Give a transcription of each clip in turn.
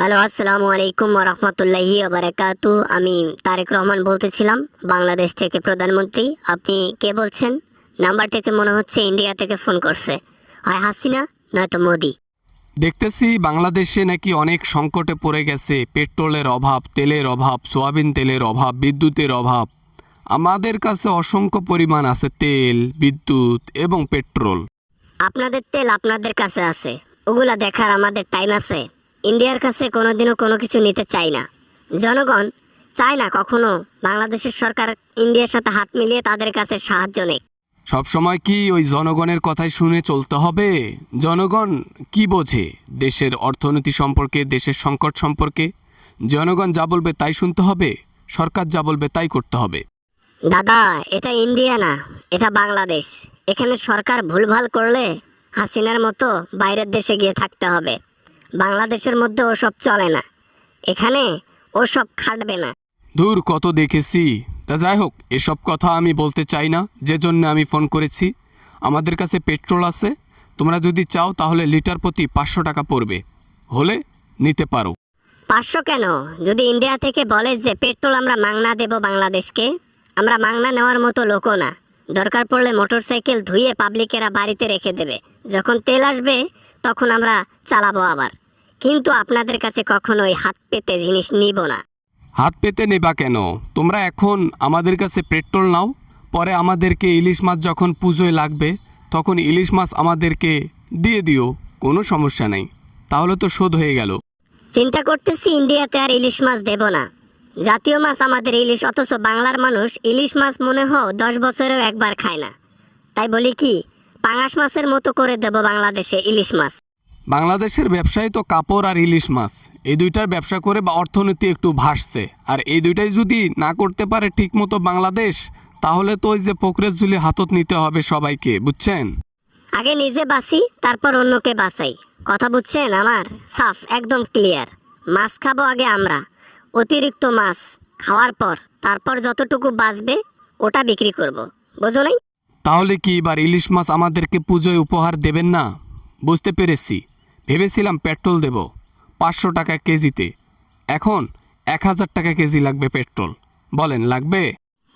Hello, আসসালামু আলাইকুম ওয়া রাহমাতুল্লাহি ওয়া বারাকাতু। আমি তারেক রহমান বলতেছিলাম, বাংলাদেশ থেকে প্রধানমন্ত্রী। আপনি কে বলছেন? নাম্বার থেকে মনে হচ্ছে ইন্ডিয়া থেকে ফোন করছে। হয় হাসিনা নয়তো মোদি। দেখতেছি বাংলাদেশে নাকি অনেক সংকটে পড়ে গেছে। পেট্রোলের অভাব, তেলের অভাব, সোয়াবিন তেলের অভাব, বিদ্যুতের অভাব। আমাদের কাছে অসংখ্য পরিমাণ আছে তেল, বিদ্যুৎ এবং পেট্রোল। আপনাদের তেল আপনাদের কাছে আছে, ওগুলা দেখার আমাদের টাইম আছে? ইন্ডিয়ার কাছে কোনোদিনও কোনো কিছু নিতে চাই না। জনগণ চায় না কখনো বাংলাদেশের সরকার ইন্ডিয়ার সাথে হাত মিলিয়ে তাদের কাছে সাহায্য নেই। সব সময় কি ওই জনগণের কথাই শুনে চলতে হবে? জনগণ কি বোঝে দেশের অর্থনীতি সম্পর্কে, দেশের সংকট সম্পর্কে? জনগণ যা বলবে তাই শুনতে হবে, সরকার যা বলবে তাই করতে হবে। দাদা, এটা ইন্ডিয়া না, এটা বাংলাদেশ। এখানে সরকার ভুলভাল করলে হাসিনার মতো বাইরের দেশে গিয়ে থাকতে হবে। বাংলাদেশের মধ্যে ওসব চলে না, এখানে ওসব খাটবে না। দূর কত দেখেছি। তা যাই হোক, এসব কথা আমি বলতে চাই না, যে জন্য আমি ফোন করেছি। আমাদের কাছে পেট্রোল আছে, তোমরা যদি চাও তাহলে লিটার প্রতি 500 টাকা পড়বে, হলে নিতে পারো। 500 কেন? যদি ইন্ডিয়া থেকে বলে যে পেট্রোল আমরা মাংনা দেব বাংলাদেশকে, আমরা মাংনা নেওয়ার মতো লোকও না। দরকার পড়লে মোটরসাইকেল ধুয়ে পাবলিকেরা বাড়িতে রেখে দেবে, যখন তেল আসবে তখন আমরা চালাবো আবার। কিন্তু আপনাদের কাছে কখনোই হাত পেতে জিনিস নিব না। হাত পেতে নেবা কেন? তোমরা এখন আমাদের কাছে পেট্রোল নাও, পরে আমাদেরকে ইলিশ মাছ যখন পুজোয় লাগবে তখন ইলিশ মাছ আমাদেরকে দিয়ে দিও, কোনো সমস্যা নেই। তাহলে তো শোধ হয়ে গেল। চিন্তা করতেছি ইন্ডিয়াতে আর ইলিশ মাছ দেব না। জাতীয় মাছ আমাদের ইলিশ, অথচ বাংলার মানুষ ইলিশ মাছ মনে হয় 10 বছরেও একবার খায় না। তাই বলি কি, পাঙাশ মাছের মতো করে দেব বাংলাদেশে ইলিশ মাছ। বাংলাদেশের ব্যবসায়ী তো কাপড় আর ইলিশ মাছ, এই দুইটার ব্যবসা করে বা অর্থনীতি একটু ভাসছে। আর এই দুইটাই যদি না করতে পারে ঠিক মতো বাংলাদেশ, তাহলে তো ওই যে পোকরেজ ঝুলি হাতত নিতে হবে সবাইকে, বুঝছেন? আগে নিজে বাঁচি, তারপর অন্যকে বাঁচাই। কথা বুঝছেন আমার? সাফ, একদম ক্লিয়ার। মাছ খাবো আগে আমরা, অতিরিক্ত মাছ খাওয়ার পর তারপর যতটুকু বাঁচবে ওটা বিক্রি করব। বোঝো নাই? তাহলে কি এবার ইলিশ মাছ আমাদেরকে পুজোয় উপহার দেবেন না? বুঝতে পেরেছি। ভেবেছিলাম পেট্রোল দেব 500 টাকা কেজিতে, এখন 1000 টাকা কেজি লাগবে পেট্রোল। বলেন লাগবে?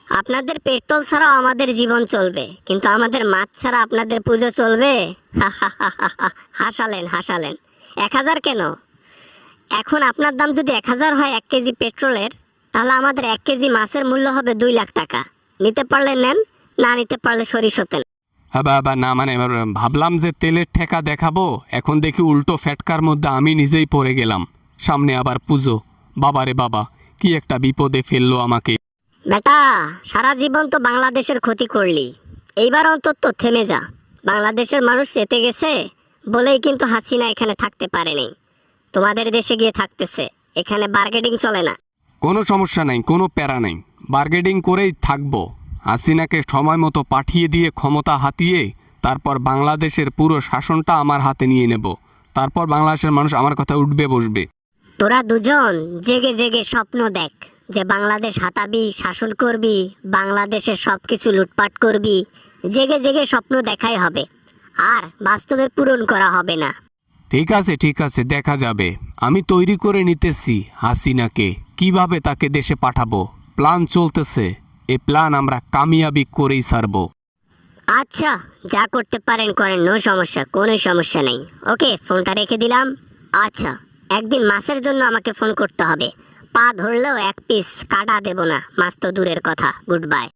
আপনাদের পেট্রোল ছাড়াও আমাদের জীবন চলবে, কিন্তু আমাদের মাছ ছাড়া আপনাদের পুজো চলবে? হাসালেন হাসালেন। 1000 কেন? এখন আপনার দাম যদি 1000 হয় 1 কেজি পেট্রোলের, তাহলে আমাদের 1 কেজি মাছের মূল্য হবে 2 লাখ টাকা। নিতে পারলে নেন, না নিতে পারলে সরিষ হতেন। হ্যাঁ বাবা, না মানে এবার ভাবলাম যে তেলের ঠেকা দেখাবো, এখন দেখি উল্টো ফ্যাটকার মধ্যে আমি নিজেই পড়ে গেলাম। সামনে আবার পুজো, বাবারে বাবা, কি একটা বিপদে ফেললো আমাকে। বেটা, সারা জীবন তো বাংলাদেশের ক্ষতি করলি, এইবার অন্তত থেমে যা। বাংলাদেশের মানুষ চেতে গেছে বলেই কিন্তু হাসিনা এখানে থাকতে পারেনি, তোমাদের দেশে গিয়ে থাকতেছে। এখানে বার্গেনিং চলে না। কোনো সমস্যা নাই, কোনো প্যারা নাই, বার্গেনিং করেই থাকবো। হাসিনাকে সময় মতো পাঠিয়ে দিয়ে ক্ষমতা হাতিয়ে তারপর বাংলাদেশের পুরো শাসনটা আমার হাতে নিয়ে নেব। তারপর বাংলাদেশের মানুষ আমার কথা উঠবে বসবে। তোরা দুজন জেগে জেগে স্বপ্ন দেখ যে বাংলাদেশ হাতাবি, শাসন করবি, বাংলাদেশের সবকিছু লুটপাট করবি। জেগে জেগে স্বপ্ন দেখাই হবে, আর বাস্তবে পূরণ করা হবে না। ঠিক আছে ঠিক আছে, দেখা যাবে। আমি তৈরি করে নিতেছি হাসিনাকে, কিভাবে তাকে দেশে পাঠাবো। প্ল্যান চলতেছে, এই প্ল্যান আমরা কামিয়াবি করেই ছাড়বো। আচ্ছা, যা করতে পারেন করেন, নো সমস্যা, কোনো সমস্যা নেই। ওকে, ফোনটা রেখে দিলাম। আচ্ছা, একদিন মাছের জন্য আমাকে ফোন করতে হবে। পা ধরলেও 1 পিস কাটা দেব না, মাছ তো দূরের কথা। Good bye.